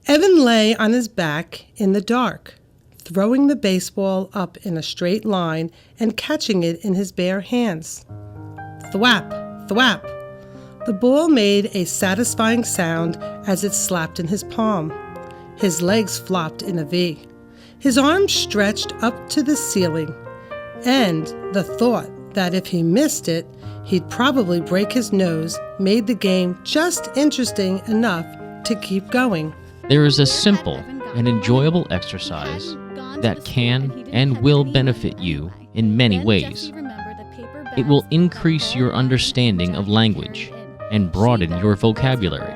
Evan lay on his back in the dark, throwing the baseball up in a straight line and catching it in his bare hands. Thwap, thwap. The ball made a satisfying sound as it slapped in his palm. His legs flopped in a V. His arms stretched up to the ceiling, and the thought that if he missed it, he'd probably break his nose made the game just interesting enough to keep going. There is a simple and enjoyable exercise that can and will benefit you in many ways. It will increase your understanding of language and broaden your vocabulary.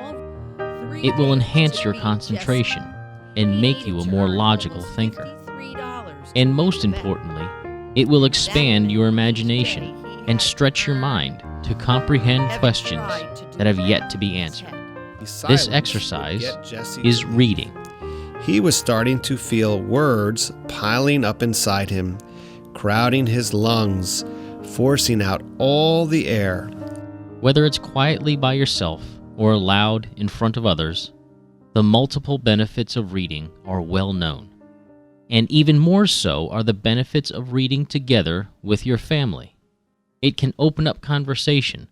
It will enhance your concentration and make you a more logical thinker. And most importantly, it will expand your imagination and stretch your mind to comprehend questions that have yet to be answered. This exercise is reading. He was starting to feel words piling up inside him, crowding his lungs, forcing out all the air. Whether it's quietly by yourself or aloud in front of others, the multiple benefits of reading are well known. And even more so are the benefits of reading together with your family. It can open up conversation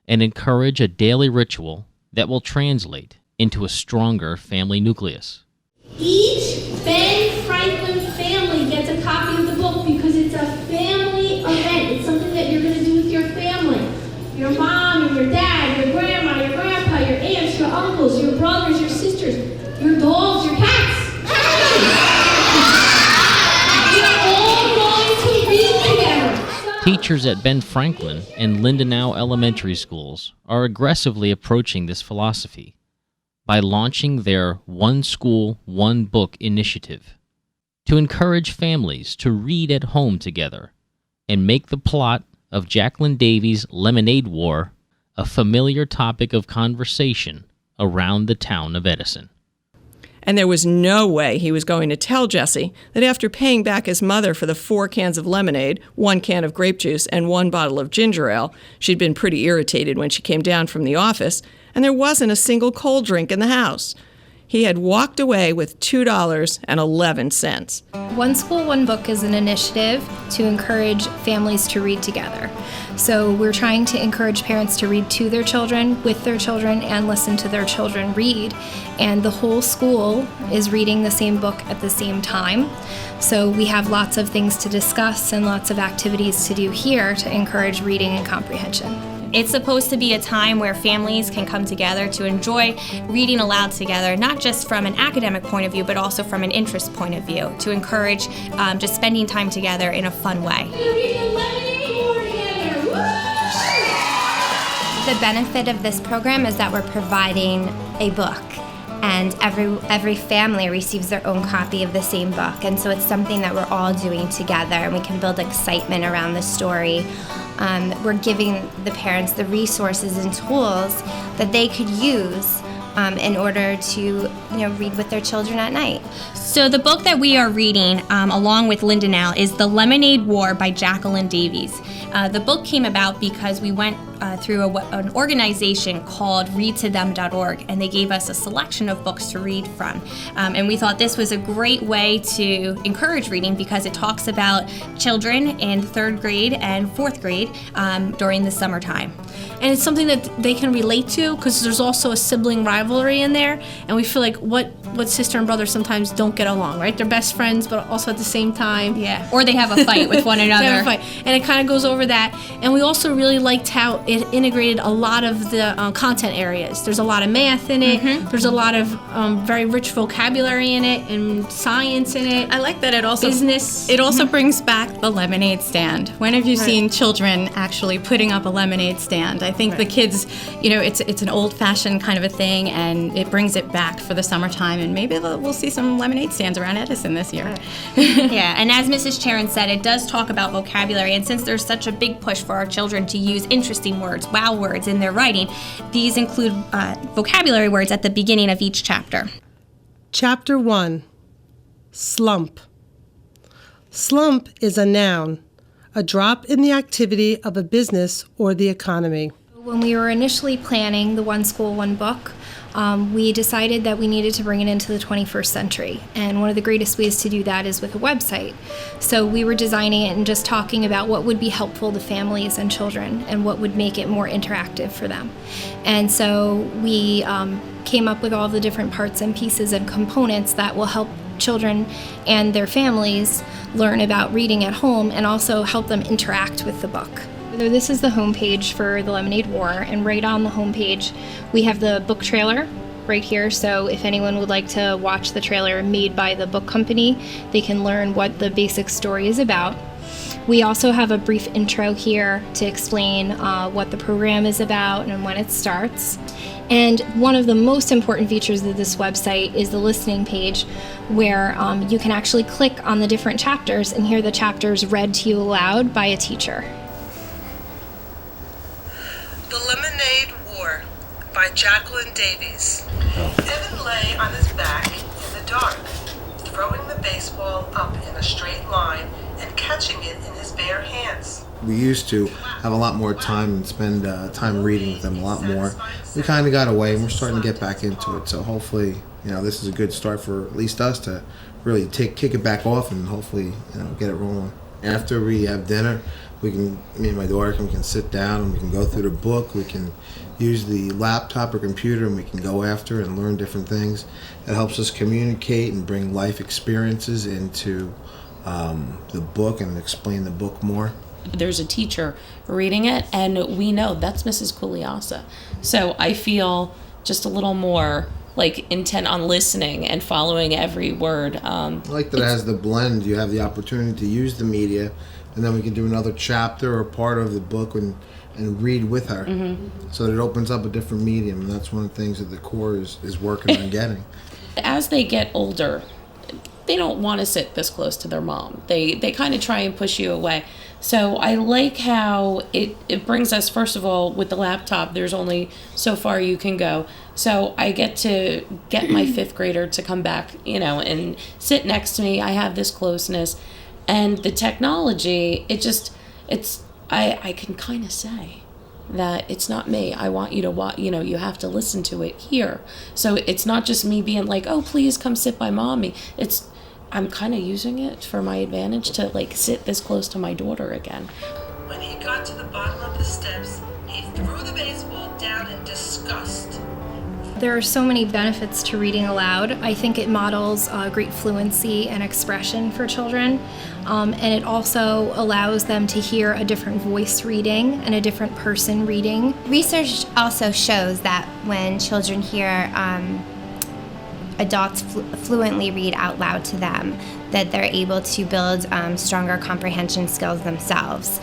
and encourage a daily ritual that will translate into a stronger family nucleus. Each Ben Franklin family gets a copy of the book because it's a family event. It's something that you're going to do with your family. Your mom and your dad, your grandma, your grandpa, your aunts, your uncles, your brothers, your sisters, your dogs, your cats. You're all going to read together. Teachers at Ben Franklin and Lindeneau elementary schools are aggressively approaching this philosophy by launching their One School, One Book initiative to encourage families to read at home together and make the plot of Jacqueline Davies' Lemonade War a familiar topic of conversation around the town of Edison. And there was no way he was going to tell Jesse that after paying back his mother for the 4 cans of lemonade, 1 can of grape juice, and 1 bottle of ginger ale, she'd been pretty irritated when she came down from the office, and there wasn't a single cold drink in the house. He had walked away with $2.11. One School, One Book is an initiative to encourage families to read together. So we're trying to encourage parents to read to their children, with their children, and listen to their children read. And the whole school is reading the same book at the same time. So we have lots of things to discuss and lots of activities to do here to encourage reading and comprehension. It's supposed to be a time where families can come together to enjoy reading aloud together, not just from an academic point of view, but also from an interest point of view, to encourage just spending time together in a fun way. The benefit of this program is that we're providing a book, and every family receives their own copy of the same book, and so it's something that we're all doing together, and we can build excitement around the story. We're giving the parents the resources and tools that they could use in order to read with their children at night. So the book that we are reading along with Lindeneau is The Lemonade War by Jacqueline Davies. The book came about because we went through an organization called readtothem.org, and they gave us a selection of books to read from. And we thought this was a great way to encourage reading because it talks about children in 3rd grade and 4th grade during the summertime. And it's something that they can relate to because there's also a sibling rivalry in there, and we feel like what sister and brother sometimes don't get along, right? They're best friends, but also at the same time. Yeah, or they have a fight with one another. They have a fight. And it kind of goes over that. And we also really liked how it integrated a lot of the content areas. There's a lot of math in it. Mm-hmm. There's a lot of very rich vocabulary in it and science in it. I like that it also business. It also brings back the lemonade stand. When have you seen children actually putting up a lemonade stand? I think the kids, it's an old-fashioned kind of a thing, and it brings it back for the summertime, and maybe we'll see some lemonade stands around Edison this year. Yeah, and as Mrs. Charon said, it does talk about vocabulary, and since there's such a big push for our children to use interesting words, wow words in their writing, these include vocabulary words at the beginning of each chapter. Chapter 1, Slump. Slump is a noun, a drop in the activity of a business or the economy. When we were initially planning the One School, One Book, we decided that we needed to bring it into the 21st century. And one of the greatest ways to do that is with a website. So we were designing it and just talking about what would be helpful to families and children and what would make it more interactive for them. And so we came up with all the different parts and pieces and components that will help children and their families learn about reading at home and also help them interact with the book. So this is the homepage for the Lemonade War, and right on the homepage we have the book trailer right here. So if anyone would like to watch the trailer made by the book company, they can learn what the basic story is about. We also have a brief intro here to explain what the program is about and when it starts. And one of the most important features of this website is the listening page, where you can actually click on the different chapters and hear the chapters read to you aloud by a teacher. The Lemonade War by Jacqueline Davies. Evan lay on his back in the dark, throwing the baseball up in a straight line and catching it in his bare hands. We used to have a lot more time and spend time reading with them a lot more. We kind of got away, and we're starting to get back into it. So hopefully, this is a good start for at least us to really kick it back off and hopefully, get it rolling. After we have dinner, me and my daughter can sit down and we can go through the book. We can use the laptop or computer and we can go after and learn different things. It helps us communicate and bring life experiences into the book and explain the book more. There's a teacher reading it, and we know that's Mrs. Kuliasa. So I feel just a little more intent on listening and following every word. I like that it has the blend. You have the opportunity to use the media, and then we can do another chapter or part of the book and read with her. Mm-hmm. So that it opens up a different medium, and that's one of the things that the Corps is working on getting. As they get older, they don't want to sit this close to their mom. They kind of try and push you away. So I like how it brings us, first of all, with the laptop, there's only so far you can go. So I get to get my fifth grader to come back, and sit next to me. I have this closeness. And the technology, I can kind of say that it's not me. I want you to watch, you have to listen to it here. So it's not just me being like, oh, please come sit by mommy. I'm kind of using it for my advantage to sit this close to my daughter again. When he got to the bottom of the steps, he threw the baseball down in disgust. There are so many benefits to reading aloud. I think it models great fluency and expression for children, and it also allows them to hear a different voice reading and a different person reading. Research also shows that when children hear adults fluently read out loud to them, that they're able to build stronger comprehension skills themselves.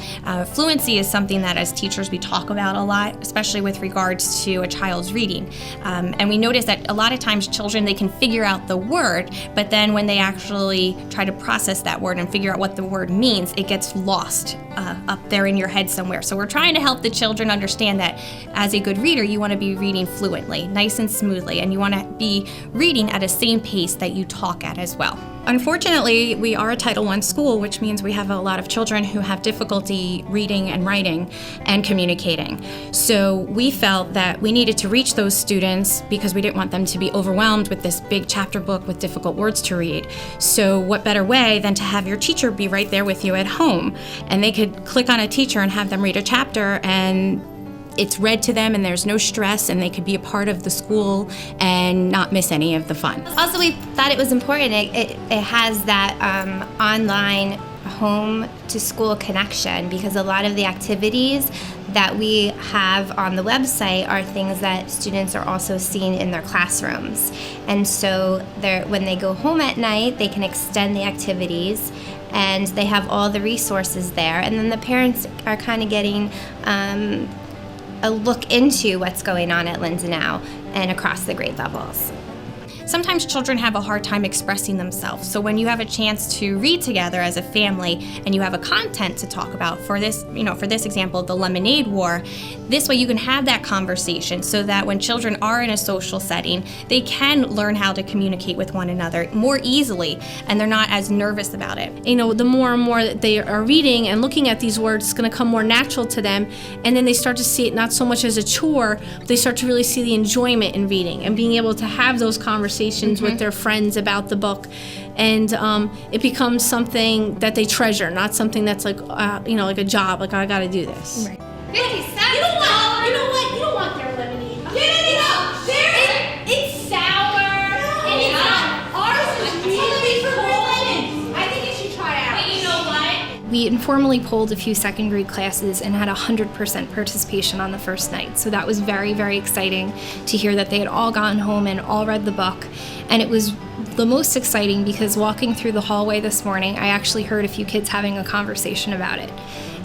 Fluency is something that as teachers we talk about a lot, especially with regards to a child's reading. And we notice that a lot of times children, they can figure out the word, but then when they actually try to process that word and figure out what the word means, it gets lost up there in your head somewhere. So we're trying to help the children understand that as a good reader, you want to be reading fluently, nice and smoothly, and you want to be reading at a same pace that you talk at as well. Unfortunately, we are a Title I school, which means we have a lot of children who have difficulty reading and writing and communicating. So we felt that we needed to reach those students because we didn't want them to be overwhelmed with this big chapter book with difficult words to read. So what better way than to have your teacher be right there with you at home, and they could click on a teacher and have them read a chapter, and it's read to them and there's no stress, and they could be a part of the school and not miss any of the fun. Also, we thought it was important. It has that online home to school connection, because a lot of the activities that we have on the website are things that students are also seeing in their classrooms. And so when they go home at night, they can extend the activities, and they have all the resources there. And then the parents are kind of getting a look into what's going on at Lindeneau and across the grade levels. sometimes children have a hard time expressing themselves. So when you have a chance to read together as a family and you have a content to talk about, for this example, the lemonade war, this way you can have that conversation so that when children are in a social setting, they can learn how to communicate with one another more easily and they're not as nervous about it. The more and more that they are reading and looking at these words, it's going to come more natural to them, and then they start to see it not so much as a chore, but they start to really see the enjoyment in reading and being able to have those conversations with their friends about the book, and it becomes something that they treasure, not something that's like like a job, like I got to do this. Right. You know what? You don't want their lemonade. It's sour. And it's not. Ours is really cold. I think you should try out. But you know what? We informally polled a few second grade classes and had 100% participation on the first night. So that was very, very exciting to hear that they had all gotten home and all read the book. And it was the most exciting because walking through the hallway this morning, I actually heard a few kids having a conversation about it.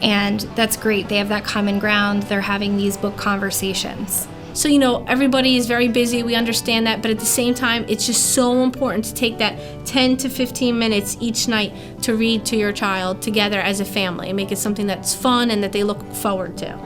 And that's great. They have that common ground. They're having these book conversations. So, everybody is very busy. We understand that. But at the same time, it's just so important to take that 10 to 15 minutes each night to read to your child together as a family and make it something that's fun and that they look forward to.